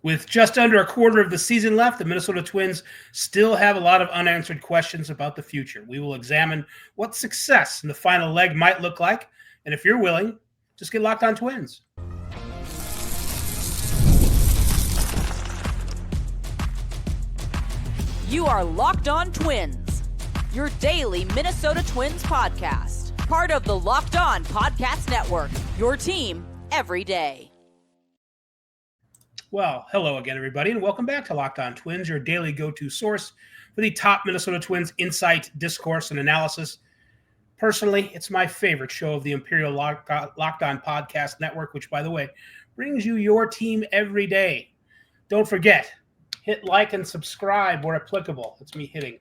With just under a quarter of the season left, the Minnesota Twins still have a lot of unanswered questions about the future. We will examine what success in the final leg might look like. And if you're willing, just get locked on Twins. You are Locked On Twins, your daily Minnesota Twins podcast. Part of the Locked On Podcast Network, your team every day. Well, hello again, everybody, and welcome back to Locked On Twins, your daily go-to source for the top Minnesota Twins insight, discourse, and analysis. Personally, it's my favorite show of the Imperial Locked On Podcast Network, which, by the way, brings you your team every day. Don't forget, hit like and subscribe where applicable. That's me hitting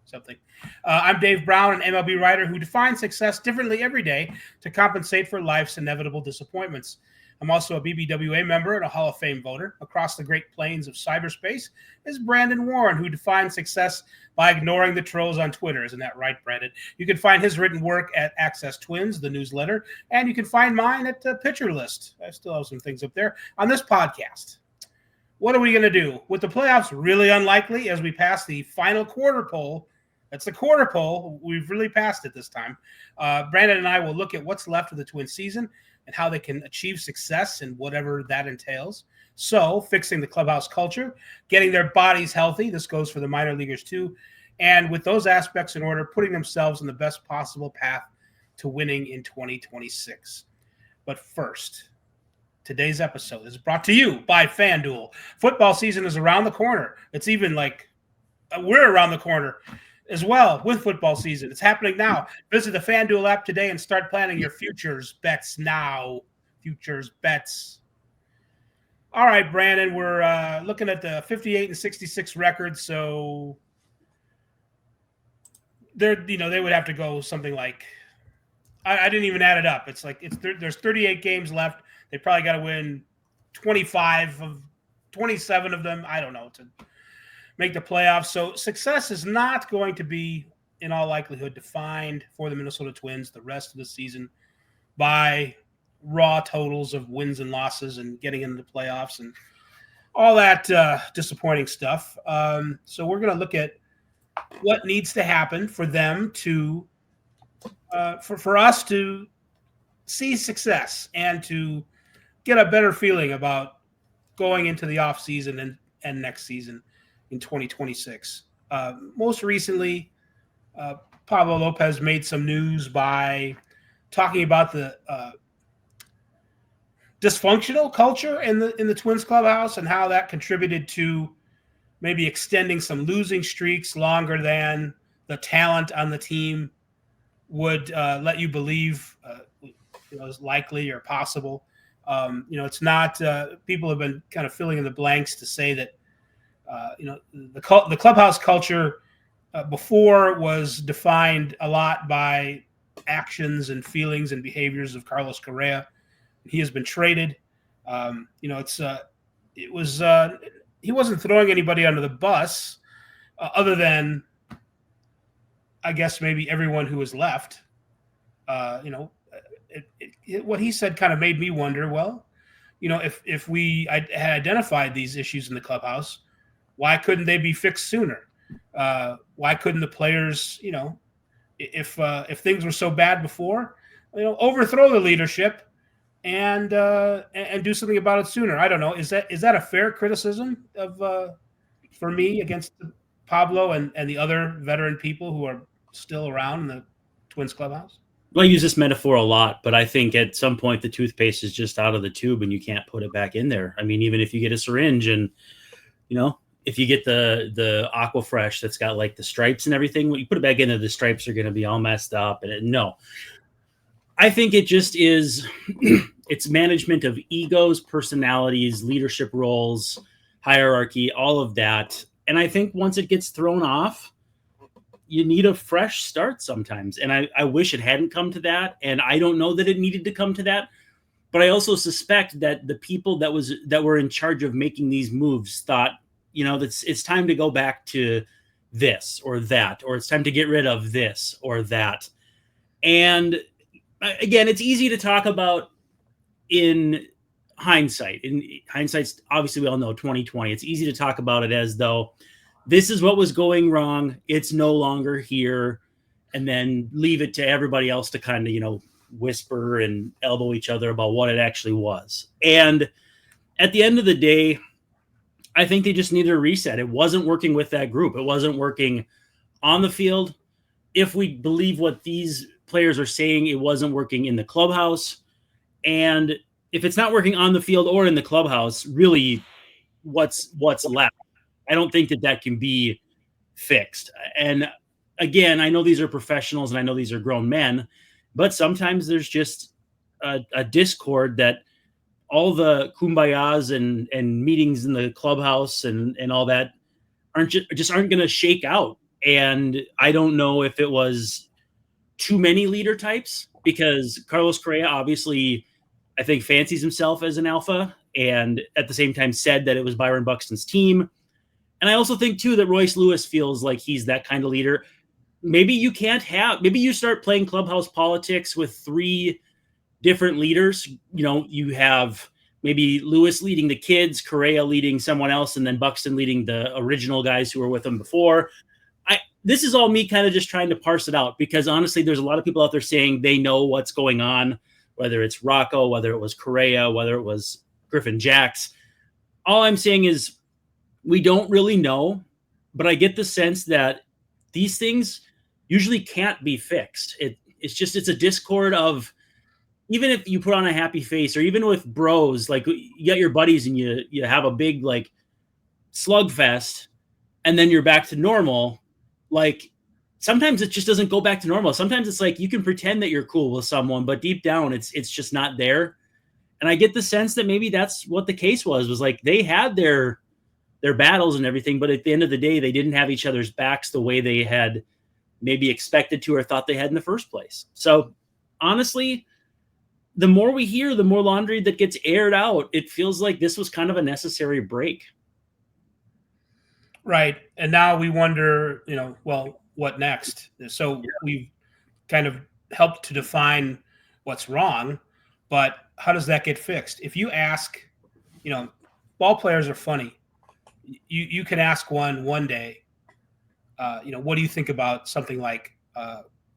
something. I'm Dave Brown, an MLB writer who defines success differently every day to compensate for life's inevitable disappointments. I'm also a BBWA member and a Hall of Fame voter. Across the Great Plains of cyberspace is Brandon Warne, who defines success by ignoring the trolls on Twitter. Isn't that right, Brandon? You can find his written work at Access Twins, the newsletter, and you can find mine at Pitcher List. I still have some things up there on this podcast. What are we going to do? With the playoffs really unlikely as we pass the final quarter poll, that's the quarter poll. We've really passed it this time. Brandon and I will look at what's left of the Twins season and how they can achieve success in whatever that entails. So, fixing the clubhouse culture, getting their bodies healthy. This goes for the minor leaguers too. And with those aspects in order, putting themselves in the best possible path to winning in 2026. But first, today's episode is brought to you by FanDuel. Football season is around the corner. It's even like we're around the corner as well with football season. It's happening now. Visit the FanDuel app today and start planning your futures bets now. Futures bets. All right, Brandon, we're looking at the 58 and 66 record. So they would have to go something like, I didn't even add it up. It's like there's 38 games left. They probably got to win 27 of them. I don't know, to make the playoffs. So success is not going to be, in all likelihood, defined for the Minnesota Twins the rest of the season by raw totals of wins and losses and getting into the playoffs and all that disappointing stuff. So we're going to look at what needs to happen for them to for us to see success and to get a better feeling about going into the offseason and next season in 2026. Most recently, Pablo Lopez made some news by talking about the dysfunctional culture in the Twins clubhouse and how that contributed to maybe extending some losing streaks longer than the talent on the team would let you believe is likely or possible. It's not people have been kind of filling in the blanks to say that the clubhouse culture before was defined a lot by actions and feelings and behaviors of Carlos Correa. He has been traded. He wasn't throwing anybody under the bus other than, I guess, maybe everyone who was left. What he said kind of made me wonder, well, if we had identified these issues in the clubhouse, why couldn't they be fixed sooner? Why couldn't the players, if things were so bad before, overthrow the leadership and do something about it sooner? I don't know. Is that a fair criticism for me against Pablo and the other veteran people who are still around in the Twins clubhouse? Well, I use this metaphor a lot, but I think at some point the toothpaste is just out of the tube and you can't put it back in there. I mean, even if you get a syringe and, if you get the Aquafresh that's got like the stripes and everything, when you put it back in there, the stripes are going to be all messed up. And no, I think it just is, it's management of egos, personalities, leadership roles, hierarchy, all of that. And I think once it gets thrown off, you need a fresh start sometimes. And I wish it hadn't come to that. And I don't know that it needed to come to that. But I also suspect that the people that were in charge of making these moves thought, it's time to go back to this or that, or it's time to get rid of this or that. And again, it's easy to talk about in hindsight. And hindsight's obviously, we all know 2020. It's easy to talk about it as though this is what was going wrong. It's no longer here. And then leave it to everybody else to kind of, whisper and elbow each other about what it actually was. And at the end of the day, I think they just needed a reset. It wasn't working with that group. It wasn't working on the field. If we believe what these players are saying, it wasn't working in the clubhouse. And if it's not working on the field or in the clubhouse, really what's left? I don't think that can be fixed. And again, I know these are professionals and I know these are grown men, but sometimes there's just a discord that all the kumbayas and meetings in the clubhouse and all that aren't going to shake out. And I don't know if it was too many leader types, because Carlos Correa obviously, I think, fancies himself as an alpha, and at the same time said that it was Byron Buxton's team. And I also think too that Royce Lewis feels like he's that kind of leader. Maybe you start playing clubhouse politics with 3 different leaders. You have maybe Lewis leading the kids, Correa leading someone else, and then Buxton leading the original guys who were with him before. This is all me kind of just trying to parse it out, because honestly, there's a lot of people out there saying they know what's going on, whether it's Rocco, whether it was Correa, whether it was Griffin Jacks. All I'm saying is we don't really know, but I get the sense that these things usually can't be fixed. It's a discord of, even if you put on a happy face, or even with bros, like you got your buddies and you have a big like slugfest and then you're back to normal. Like sometimes it just doesn't go back to normal. Sometimes it's like you can pretend that you're cool with someone, but deep down it's just not there. And I get the sense that maybe that's what the case was like they had their battles and everything, but at the end of the day, they didn't have each other's backs the way they had maybe expected to or thought they had in the first place. So honestly, the more we hear, the more laundry that gets aired out. It feels like this was kind of a necessary break. Right. And now we wonder, well, what next? So we've kind of helped to define what's wrong, but how does that get fixed? If you ask, ball players are funny. You can ask one day, what do you think about something like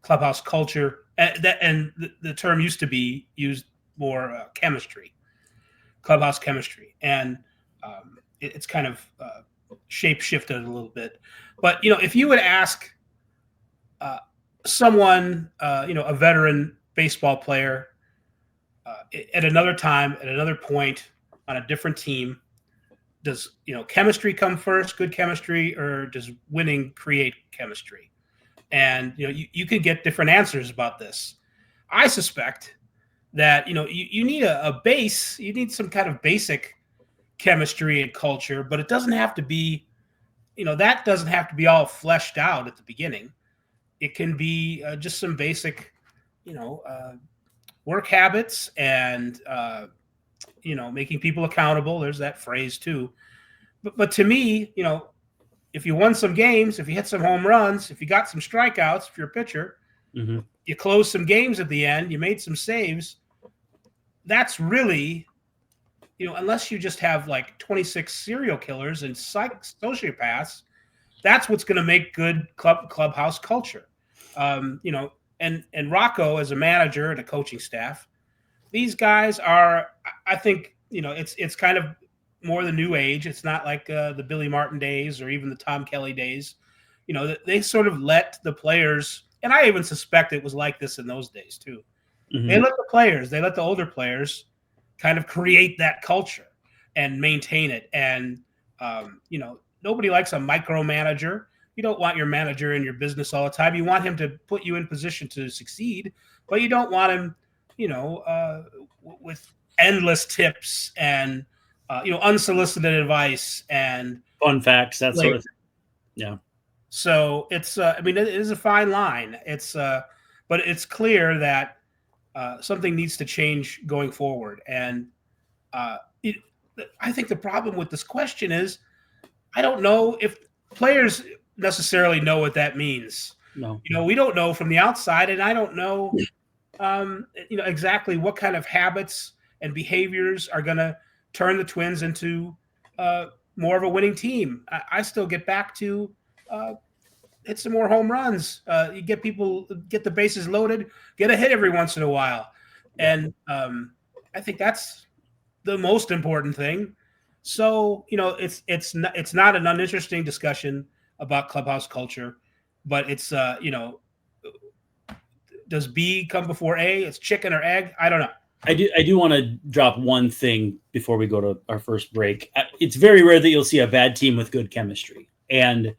clubhouse culture? And the term used to be used more chemistry, clubhouse chemistry. And it's kind of shape shifted a little bit. But, if you would ask someone, a veteran baseball player at another time, at another point on a different team, does, chemistry come first, good chemistry, or does winning create chemistry? And, you could get different answers about this. I suspect that, you need a base, you need some kind of basic chemistry and culture, but it doesn't have to be, that doesn't have to be all fleshed out at the beginning. It can be just some basic, work habits and, making people accountable. There's that phrase too. But to me, if you won some games, if you hit some home runs, if you got some strikeouts, if you're a pitcher, you closed some games at the end, you made some saves, that's really, unless you just have like 26 serial killers and sociopaths, that's what's going to make good clubhouse culture. And Rocco as a manager and a coaching staff, these guys are, I think, it's kind of more the new age. It's not like the Billy Martin days or even the Tom Kelly days. They sort of let the players, and I even suspect it was like this in those days too. They let the older players kind of create that culture and maintain it. And, nobody likes a micromanager. You don't want your manager in your business all the time. You want him to put you in position to succeed, but you don't want him, with endless tips and, unsolicited advice and fun facts, that sort of thing. Yeah. So it's, it is a fine line. It's, but it's clear that something needs to change going forward. And I think the problem with this question is, I don't know if players necessarily know what that means. No. We don't know from the outside, and I don't know, exactly what kind of habits and behaviors are going to turn the Twins into more of a winning team. I still get back to hit some more home runs. You get the bases loaded, get a hit every once in a while. And I think that's the most important thing. So, it's not an uninteresting discussion about clubhouse culture, but it's, does B come before A? It's chicken or egg? I don't know. I do want to drop one thing before we go to our first break. It's very rare that you'll see a bad team with good chemistry. And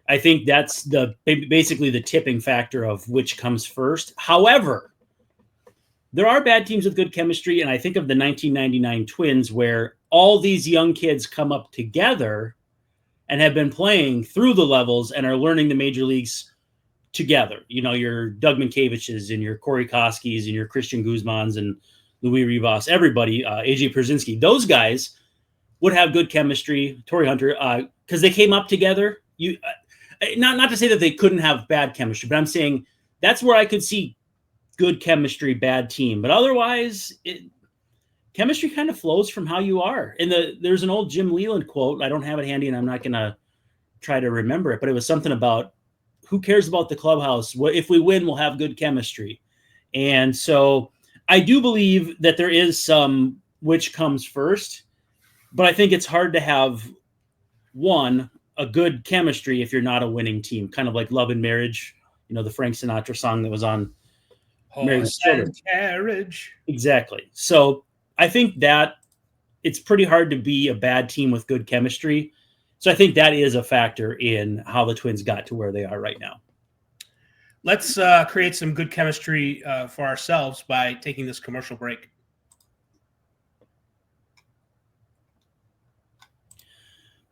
I think that's basically the tipping factor of which comes first. However, there are bad teams with good chemistry, and I think of the 1999 Twins where all these young kids come up together and have been playing through the levels and are learning the major leagues together. Your Doug Mientkiewicz and your Corey Koskis and your Christian Guzmans and Louis Rivas, everybody, AJ Pierzynski, those guys would have good chemistry. Torrey Hunter, because they came up together. Not to say that they couldn't have bad chemistry, but I'm saying that's where I could see good chemistry, bad team. But otherwise, chemistry kind of flows from how you are. And there's an old Jim Leland quote. I don't have it handy, and I'm not going to try to remember it, but it was something about who cares about the clubhouse? If we win, we'll have good chemistry. And so I do believe that there is some which comes first, but I think it's hard to have a good chemistry if you're not a winning team, kind of like Love and Marriage, the Frank Sinatra song that was on Marriage and Carriage. Exactly. So I think that it's pretty hard to be a bad team with good chemistry. So I think that is a factor in how the Twins got to where they are right now. Let's create some good chemistry for ourselves by taking this commercial break.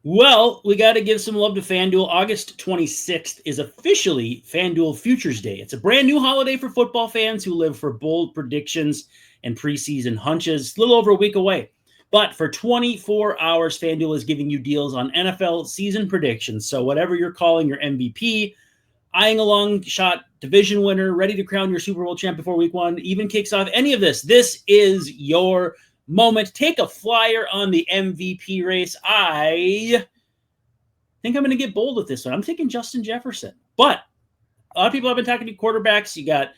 Well, we got to give some love to FanDuel. August 26th is officially FanDuel Futures Day. It's a brand new holiday for football fans who live for bold predictions and preseason hunches. A little over a week away. But for 24 hours, FanDuel is giving you deals on NFL season predictions. So whatever you're calling your MVP, eyeing a long shot division winner, ready to crown your Super Bowl champ before week 1, even kicks off any of this, this is your moment. Take a flyer on the MVP race. I think I'm going to get bold with this one. I'm thinking Justin Jefferson. But a lot of people have been talking to quarterbacks. You got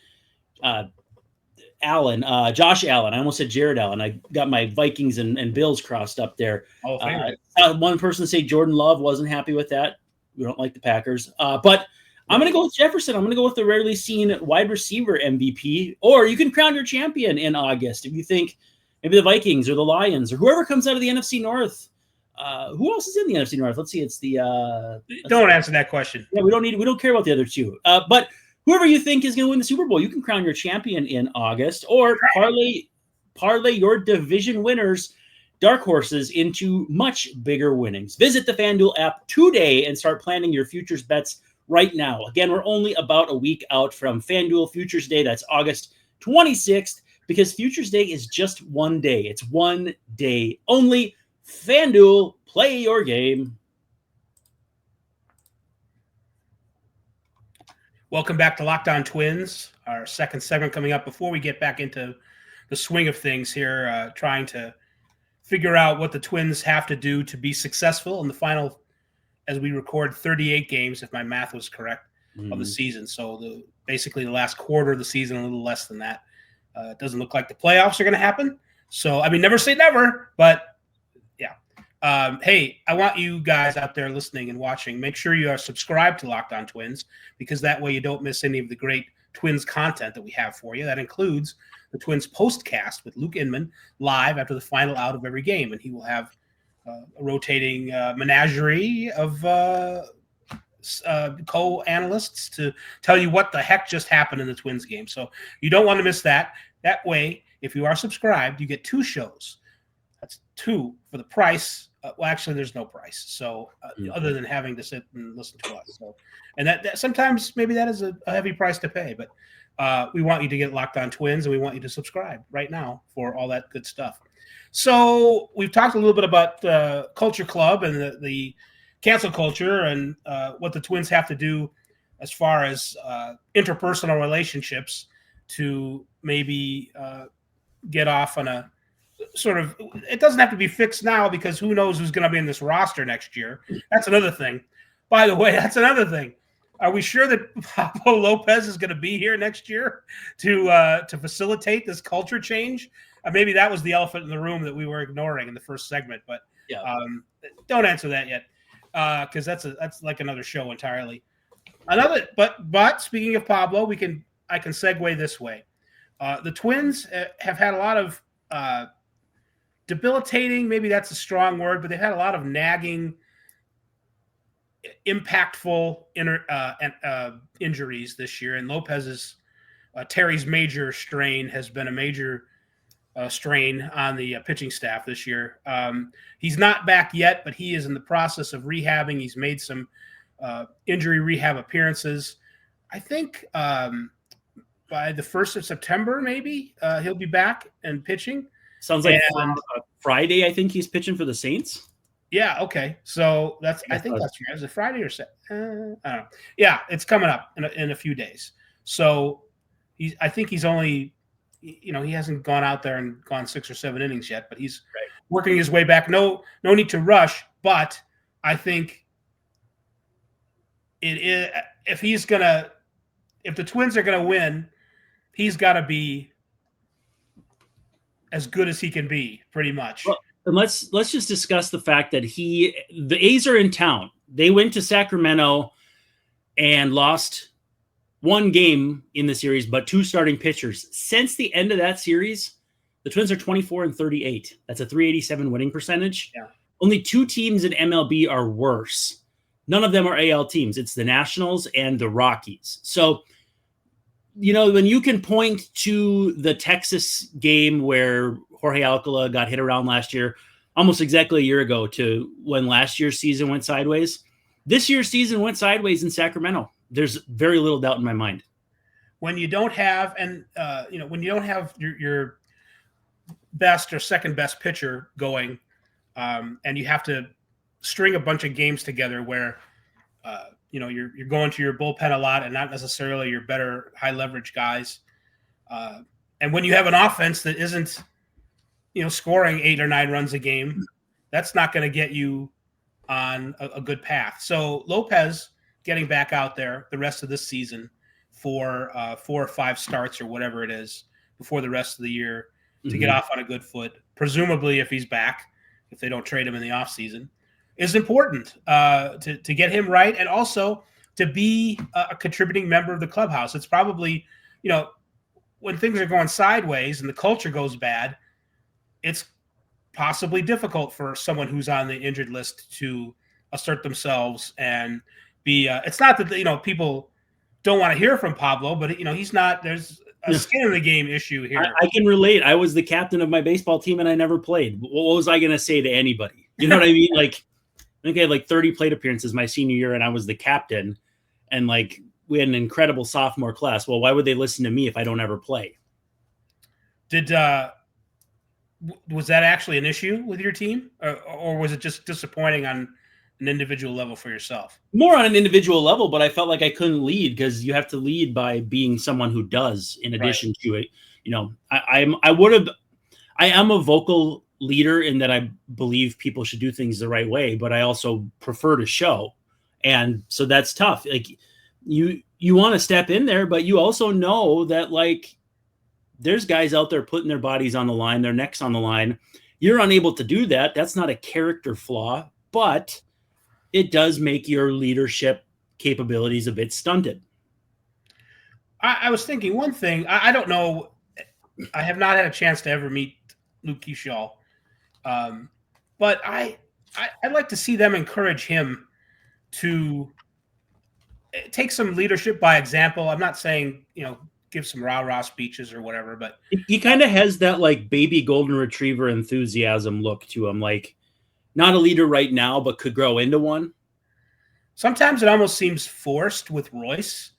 Josh Allen. I almost said Jared Allen. I got my Vikings and Bills crossed up there. One person say Jordan Love, wasn't happy with that. We don't like the Packers. But I'm going to go with Jefferson. I'm going to go with the rarely seen wide receiver MVP. Or you can crown your champion in August if you think maybe the Vikings or the Lions or whoever comes out of the NFC North. Who else is in the NFC North? Let's see. It's the. Don't answer that question. Yeah, we don't care about the other two. But whoever you think is going to win the Super Bowl, you can crown your champion in August, or parlay your division winners, dark horses, into much bigger winnings. Visit the FanDuel app today and start planning your futures bets right now. Again, we're only about a week out from FanDuel Futures Day. That's August 26th, because Futures Day is just one day. It's one day only. FanDuel, play your game. Welcome back to Locked On Twins, our second segment coming up before we get back into the swing of things here, trying to figure out what the Twins have to do to be successful in the final, as we record, 38 games, if my math was correct, of the season. So basically the last quarter of the season, a little less than that. It doesn't look like the playoffs are going to happen. So, never say never, but yeah. Hey, I want you guys out there listening and watching, make sure you are subscribed to Locked On Twins, because that way you don't miss any of the great Twins content that we have for you. That includes the Twins postcast with Luke Inman live after the final out of every game. And he will have a rotating menagerie of co-analysts to tell you what the heck just happened in the Twins game. So you don't want to miss that. That way, if you are subscribed, you get 2 shows. That's 2 for the price. Well, actually, there's no price. So other than having to sit and listen to us. So, and that sometimes maybe that is a heavy price to pay, but we want you to get Locked On Twins, and we want you to subscribe right now for all that good stuff. So we've talked a little bit about the Culture Club and the cancel culture and what the Twins have to do as far as interpersonal relationships to maybe get off on sort of, it doesn't have to be fixed now because who knows who's going to be in this roster next year. That's another thing. By the way, that's another thing. Are we sure that Pablo Lopez is going to be here next year to facilitate this culture change? Maybe that was the elephant in the room that we were ignoring in the first segment, but don't answer that yet because that's like another show entirely. But speaking of Pablo, I can segue this way. The Twins have had a lot of debilitating, maybe that's a strong word, but they've had a lot of nagging, impactful injuries this year. And Lopez's Terry's major strain has been a major strain on the pitching staff this year. He's not back yet, but he is in the process of rehabbing. He's made some injury rehab appearances. I think by the 1st of September, maybe he'll be back and pitching. Sounds like Friday. I think he's pitching for the Saints. Yeah. Okay. So I think that's right. Is it Friday or Saturday? I don't know. Yeah, it's coming up in a few days. So I think he's only, he hasn't gone out there and gone 6 or 7 innings yet, but he's working his way back. No need to rush. But I think it is if the Twins are gonna win, he's got to be as good as he can be, pretty much. Well, and let's just discuss the fact that the A's are in town. They went to Sacramento and lost 1 game in the series, but 2 starting pitchers. Since the end of that series, the Twins are 24-38. That's a .387 winning percentage. Yeah. Only 2 teams in MLB are worse. None of them are AL teams. It's the Nationals and the Rockies. So, when you can point to the Texas game where Jorge Alcala got hit around last year, almost exactly a year ago, to when last year's season went sideways, this year's season went sideways in Sacramento. There's very little doubt in my mind. When you don't have, your best or second best pitcher going, and you have to string a bunch of games together where, you're going to your bullpen a lot and not necessarily your better high leverage guys. And when you have an offense that isn't, scoring 8 or 9 runs a game, that's not going to get you on a good path. So Lopez getting back out there the rest of this season for 4 or 5 starts or whatever it is before the rest of the year to get off on a good foot, presumably if he's back, if they don't trade him in the offseason, is important to get him right and also to be a contributing member of the clubhouse. It's probably, when things are going sideways and the culture goes bad, it's possibly difficult for someone who's on the injured list to assert themselves and be it's not that people don't want to hear from Pablo, but he's not, there's a skin in the game issue here. I can relate. I was the captain of my baseball team and I never played. What was I going to say to anybody? You know what I mean? Like, I think I had 30 plate appearances my senior year and I was the captain, and we had an incredible sophomore class. Well, why would they listen to me if I don't ever play? Was that actually an issue with your team, or was it just disappointing on an individual level for yourself? More on an individual level, but I felt like I couldn't lead because you have to lead by being someone who does, in addition to it. I am a vocal leader in that I believe people should do things the right way, but I also prefer to show. And so that's tough. Like you want to step in there, but you also know that there's guys out there putting their bodies on the line, their necks on the line. You're unable to do that. That's not a character flaw, but it does make your leadership capabilities a bit stunted. I was thinking one thing. I don't know. I have not had a chance to ever meet Luke Keaschall. But I'd like to see them encourage him to take some leadership by example. I'm not saying, give some rah-rah speeches or whatever, but he kind of has that baby golden retriever enthusiasm look to him. Not a leader right now, but could grow into one. Sometimes it almost seems forced with Royce.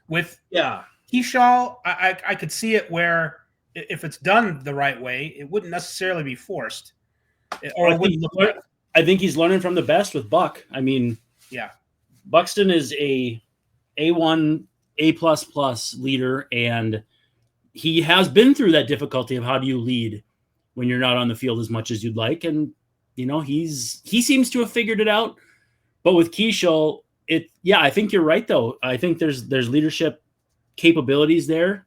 With Keaschall, I could see it where if it's done the right way, it wouldn't necessarily be forced. I think he's learning from the best with Buck. I mean, Buxton is a A1, A++ leader, and he has been through that difficulty of how do you lead when you're not on the field as much as you'd like. And, he seems to have figured it out. But with Keaschall, I think you're right, though. I think there's leadership capabilities there.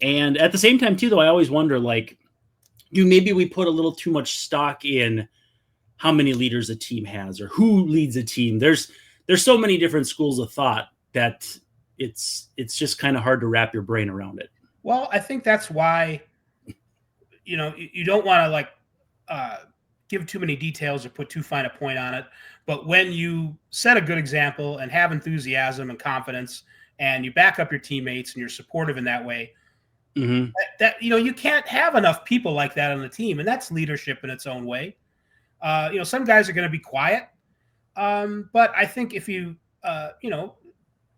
And at the same time, too, though, I always wonder, maybe we put a little too much stock in how many leaders a team has or who leads a team. There's so many different schools of thought that it's just kind of hard to wrap your brain around it. Well, I think that's why, you don't want to give too many details or put too fine a point on it. But when you set a good example and have enthusiasm and confidence and you back up your teammates and you're supportive in that way, that you can't have enough people like that on the team. And that's leadership in its own way. Some guys are going to be quiet. But I think if you,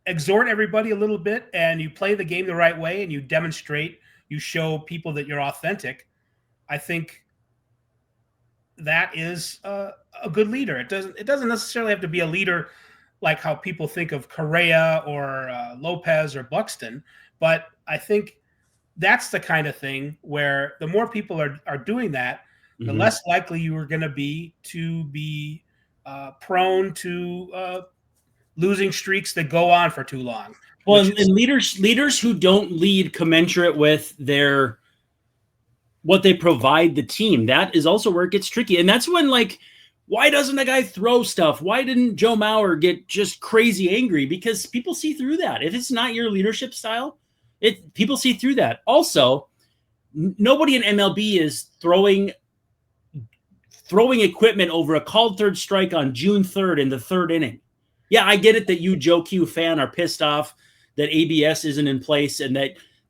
exhort everybody a little bit and you play the game the right way and you demonstrate, you show people that you're authentic, I think that is a good leader. It doesn't necessarily have to be a leader like how people think of Correa or Lopez or Buxton, but I think that's the kind of thing where the more people are doing that, the less likely you are going to be prone to losing streaks that go on for too long. Well, and leaders who don't lead commensurate with what they provide the team, that is also where it gets tricky. And that's when, why doesn't a guy throw stuff? Why didn't Joe Mauer get just crazy angry? Because people see through that. If it's not your leadership style, people see through that. Also, nobody in MLB is throwing equipment over a called third strike on June 3rd in the third inning. Yeah, I get it that you, Joe Q fan, are pissed off that ABS isn't in place and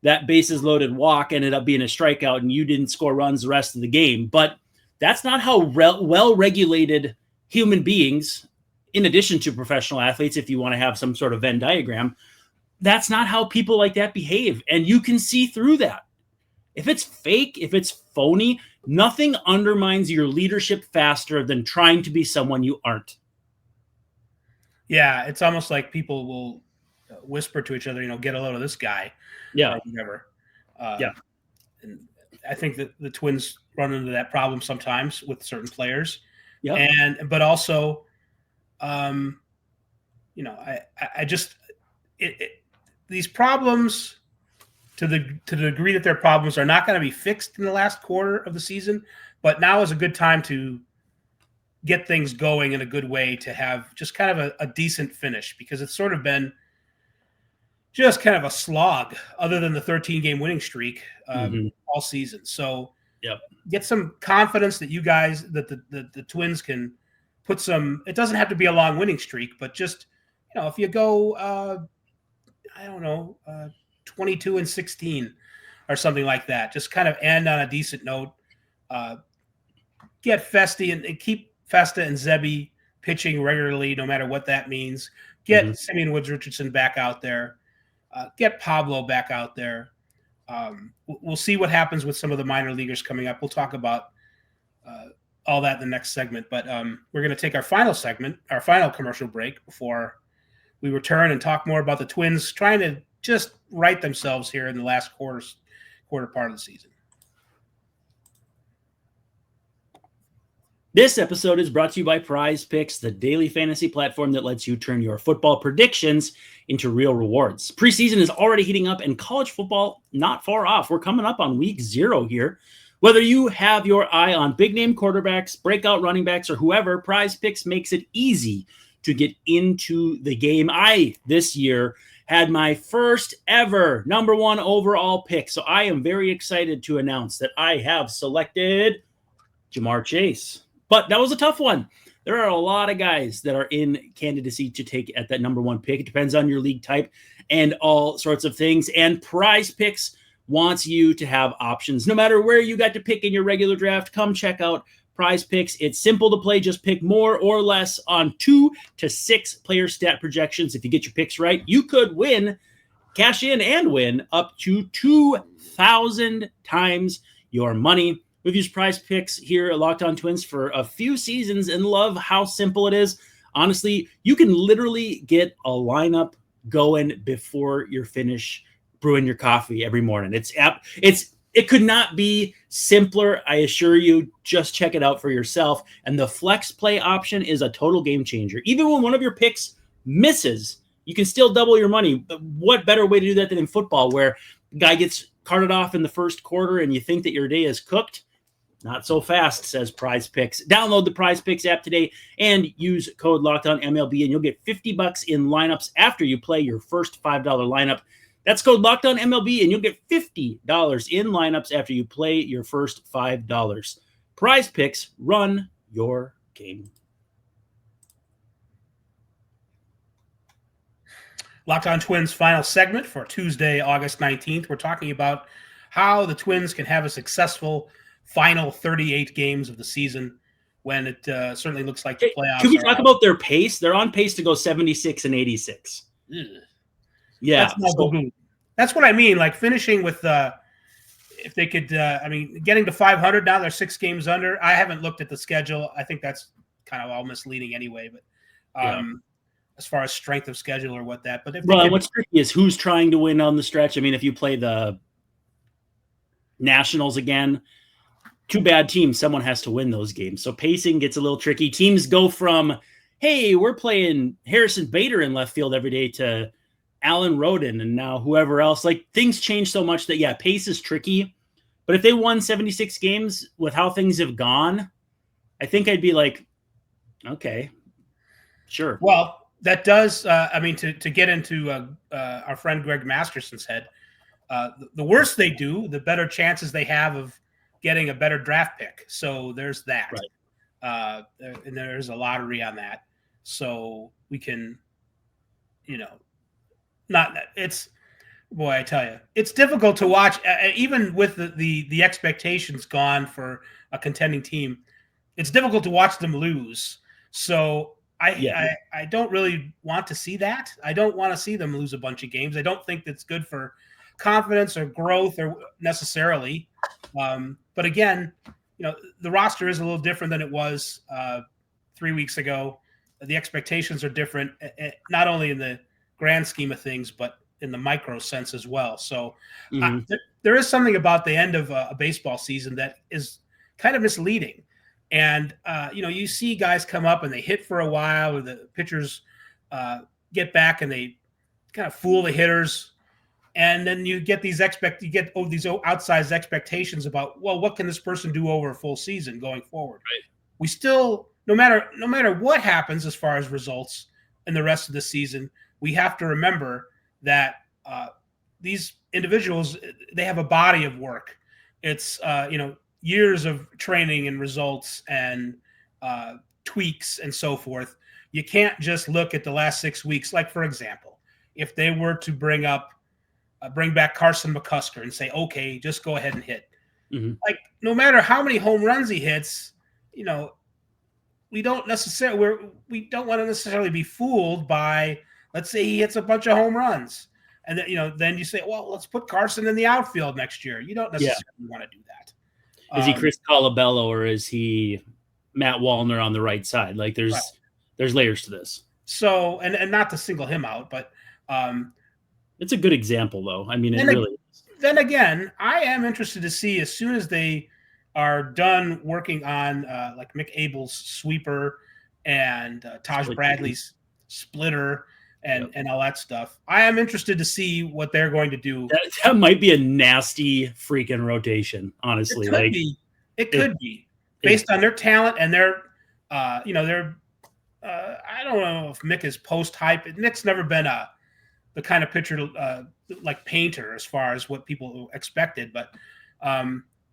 that bases loaded walk ended up being a strikeout and you didn't score runs the rest of the game. But that's not how well-regulated human beings, in addition to professional athletes, if you want to have some sort of Venn diagram, that's not how people like that behave. And you can see through that. If it's fake, if it's phony, nothing undermines your leadership faster than trying to be someone you aren't. Yeah, it's almost like people will whisper to each other, get a load of this guy. Yeah. Or whatever. And I think that the Twins run into that problem sometimes with certain players. Yeah. But also, I just these problems, to the degree that their problems are not going to be fixed in the last quarter of the season, but now is a good time to get things going in a good way to have just kind of a decent finish, because it's sort of been just kind of a slog other than the 13-game winning streak all season. So get some confidence that you guys, that the Twins can put some, it doesn't have to be a long winning streak, but just, if you go, 22-16 or something like that, just kind of end on a decent note, get Festi and keep Festa and Zebby pitching regularly, no matter what that means. Get Simeon Woods Richardson back out there. Get Pablo back out there. We'll see what happens with some of the minor leaguers coming up. We'll talk about all that in the next segment. But we're going to take our final segment, our final commercial break, before we return and talk more about the Twins trying to just right themselves here in the last quarter part of the season. This episode is brought to you by Prize Picks, the daily fantasy platform that lets you turn your football predictions into real rewards. Preseason is already heating up and college football not far off. We're coming up on week 0 here. Whether you have your eye on big-name quarterbacks, breakout running backs, or whoever, Prize Picks makes it easy to get into the game. I, this year, had my first ever number 1 overall pick, so I am very excited to announce that I have selected Ja'Marr Chase. But that was a tough one. There are a lot of guys that are in candidacy to take at that number 1 pick. It depends on your league type and all sorts of things. And Prize Picks wants you to have options. No matter where you got to pick in your regular draft, come check out Prize Picks. It's simple to play. Just pick more or less on 2 to 6 player stat projections. If you get your picks right, you could win, cash in and win up to 2,000 times your money. We've used Prize Picks here at Locked On Twins for a few seasons and love how simple it is. Honestly, you can literally get a lineup going before you finish brewing your coffee every morning. It's It could not be simpler. I assure you, just check it out for yourself. And the flex play option is a total game changer. Even when one of your picks misses, you can still double your money. What better way to do that than in football, where the guy gets carted off in the first quarter and you think that your day is cooked? Not so fast, says Prize Picks. Download the Prize Picks app today and use code LOCKEDONMLB, and you'll get $50 in lineups after you play your first $5 lineup. That's code LOCKEDONMLB, and you'll get $50 in lineups after you play your first $5. Prize Picks, run your game. Locked On Twins final segment for Tuesday, August 19th. We're talking about how the Twins can have a successful final 38 games of the season when it certainly looks like the playoffs. Can we talk about their pace? They're on pace to go 76 and 86. Ugh. Yeah. That's what I mean. Like finishing with if they could, getting to 500 now, they're 6 games under. I haven't looked at the schedule. I think that's kind of all misleading anyway. But as far as strength of schedule or what that. But what's tricky is who's trying to win on the stretch. I mean, if you play the Nationals again, 2 bad teams, someone has to win those games. So pacing gets a little tricky. Teams go from, hey, we're playing Harrison Bader in left field every day to Alan Rodin and now whoever else. Like things change so much that, pace is tricky. But if they won 76 games with how things have gone, I think I'd be like, okay, sure. Well, that does, to get into our friend Greg Masterson's head, the worse they do, the better chances they have of getting a better draft pick. So there's that. Right. And there's a lottery on that. So we can, I tell you, it's difficult to watch, even with the expectations gone for a contending team. It's difficult to watch them lose. So I don't really want to see that. I don't want to see them lose a bunch of games. I don't think that's good for confidence or growth or necessarily. But again, the roster is a little different than it was 3 weeks ago. The expectations are different, not only in the grand scheme of things, but in the micro sense as well. So there is something about the end of a baseball season that is kind of misleading. And, you see guys come up and they hit for a while, or the pitchers get back and they kind of fool the hitters. And then you get these outsized expectations about, well, what can this person do over a full season going forward? Right. We still, no matter what happens as far as results in the rest of the season, we have to remember that these individuals, they have a body of work. It's years of training and results and tweaks and so forth. You can't just look at the last 6 weeks. Like, for example, if they were to bring back Carson McCusker and say, okay, just go ahead and hit. Mm-hmm. Like, no matter how many home runs he hits, we don't want to necessarily be fooled by, let's say he hits a bunch of home runs. And then, then you say, well, let's put Carson in the outfield next year. You don't necessarily want to do that. Is he Chris Colabello or is he Matt Wallner on the right side? Like there's layers to this. So, and not to single him out, but it's a good example though. I mean, it really is. Then again, I am interested to see as soon as they are done working on like Mick Abel's sweeper and Taj Bradley's splitter and all that stuff. I am interested to see what they're going to do. That might be a nasty freaking rotation, honestly. It could be based on their talent and their, I don't know if Mick is post hype. Mick's never been the kind of pitcher like Painter as far as what people expected, but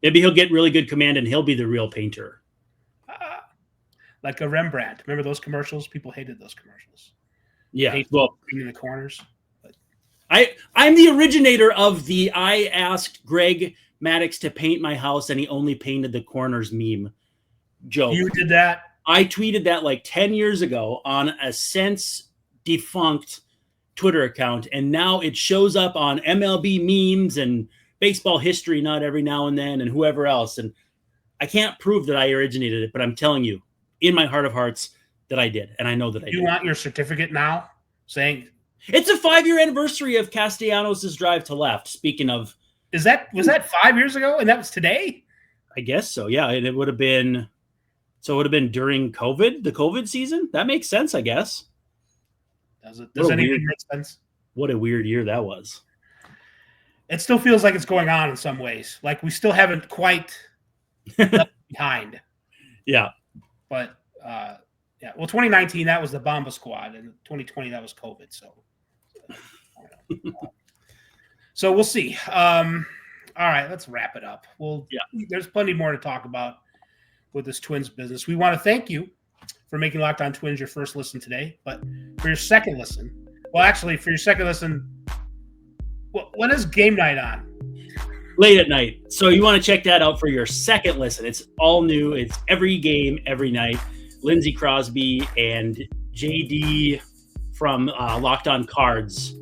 maybe he'll get really good command and he'll be the real Painter. Like a Rembrandt. Remember those commercials? People hated those commercials. Yeah, in the corners. But I'm the originator of the I asked Greg Maddux to paint my house and he only painted the corners meme joke. You did that? I tweeted that like 10 years ago on a since defunct Twitter account, and now it shows up on MLB memes and baseball history nut every now and then and whoever else. And I can't prove that I originated it, but I'm telling you in my heart of hearts that I did, and I know that I did. You want your certificate now saying it's a 5-year anniversary of Castellanos' drive to left. Speaking of was that 5 years ago, and that was today? I guess so. Yeah, and it would have been during COVID, the COVID season. That makes sense, I guess. Does anything make sense? What a weird year that was. It still feels like it's going on in some ways. Like we still haven't quite left behind. Yeah. But yeah. Well, 2019 that was the Bomba Squad, and 2020 that was COVID. So, so we'll see. All right, let's wrap it up. There's plenty more to talk about with this Twins business. We want to thank you for making Locked On Twins your first listen today. But for your second listen, when is game night on? Late at night. So you want to check that out for your second listen. It's all new. It's every game, every night. Lindsey Crosby and JD from Locked On Cards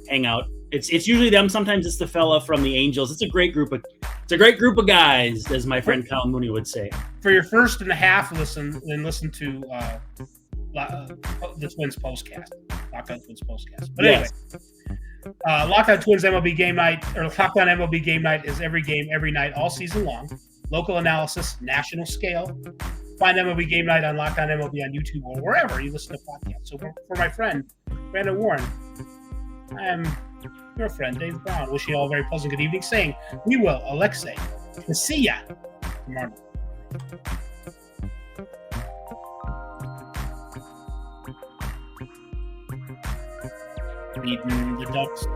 hang out. It's usually them. Sometimes it's the fella from the Angels. It's a great group of guys, as my friend Kyle Mooney would say. For your first and a half listen, then listen to the Twins postcast, Locked On Twins postcast. But anyway, Locked On Twins MLB Game Night, or Locked On MLB Game Night, is every game, every night, all season long. Local analysis, national scale. Find MLB Game Night on Locked On MLB on YouTube or wherever you listen to podcasts. So for my friend Brandon Warne, I am your friend Dave Brown. Wishing you all a very pleasant good evening. Saying we will, Alexei, see ya tomorrow. Beating the Ducks.